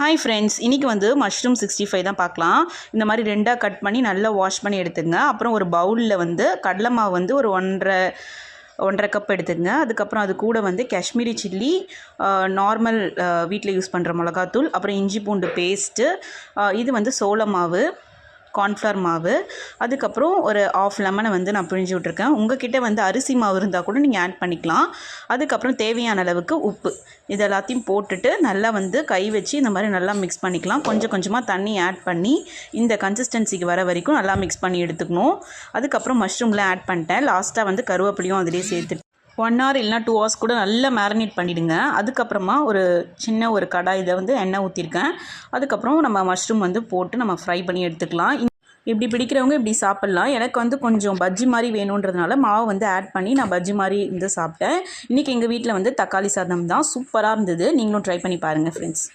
Hi friends, இன்றைக்கி வந்து mushroom 65 தான் பார்க்கலாம். இந்த மாதிரி ரெண்டாக கட் பண்ணி நல்லா வாஷ் பண்ணி எடுத்துங்க. அப்புறம் ஒரு பவுலில் வந்து கடலை மாவு வந்து ஒரு ஒன்றரை கப் எடுத்துங்க. அதுக்கப்புறம் அது கூட வந்து காஷ்மீரி சில்லி, நார்மல் வீட்டில் யூஸ் பண்ணுற மிளகாத்தூள், அப்புறம் இஞ்சி பூண்டு பேஸ்ட்டு, இது வந்து சோள மாவு, கார்ன்ஃப்ளவர் மாவு, அதுக்கப்புறம் ஒரு ஆஃப் லெமனை வந்து நான் பிழிஞ்சு விட்ருக்கேன். உங்கள்கிட்ட வந்து அரிசி மாவு இருந்தால் கூட நீங்கள் ஆட் பண்ணிக்கலாம். அதுக்கப்புறம் தேவையான அளவுக்கு உப்பு, இது எல்லாத்தையும் போட்டுட்டு நல்லா வந்து கை வச்சு இந்த மாதிரி நல்லா மிக்ஸ் பண்ணிக்கலாம். கொஞ்சம் கொஞ்சமாக தண்ணி ஆட் பண்ணி இந்த கன்சிஸ்டன்சிக்கு வர வரைக்கும் நல்லா மிக்ஸ் பண்ணி எடுத்துக்கணும். அதுக்கப்புறம் மஷ்ரூம்லாம் ஆட் பண்ணிட்டேன். லாஸ்ட்டாக வந்து கருவேப்பிலையும் அதிலே சேர்த்துட்டு 1 hour இல்லைனா 2 hours கூட நல்லா மேரினேட் பண்ணிவிடுங்க. அதுக்கப்புறமா ஒரு சின்ன ஒரு கடாயில் வந்து எண்ணெய் ஊற்றிருக்கேன். அதுக்கப்புறம் நம்ம மஷ்ரூம் வந்து போட்டு நம்ம ஃப்ரை பண்ணி எடுத்துக்கலாம். இப்படி பிடிக்கிறவங்க இப்படி சாப்பிட்லாம். எனக்கு வந்து கொஞ்சம் பஜ்ஜி மாதிரி வேணுன்றதுனால மாவு வந்து ஆட் பண்ணி நான் பஜ்ஜி மாதிரி சாப்பிட்டேன். இன்றைக்கி எங்கள் வீட்டில் வந்து தக்காளி சாதம் தான். சூப்பராக இருந்தது. நீங்களும் ட்ரை பண்ணி பாருங்கள் ஃப்ரெண்ட்ஸ்.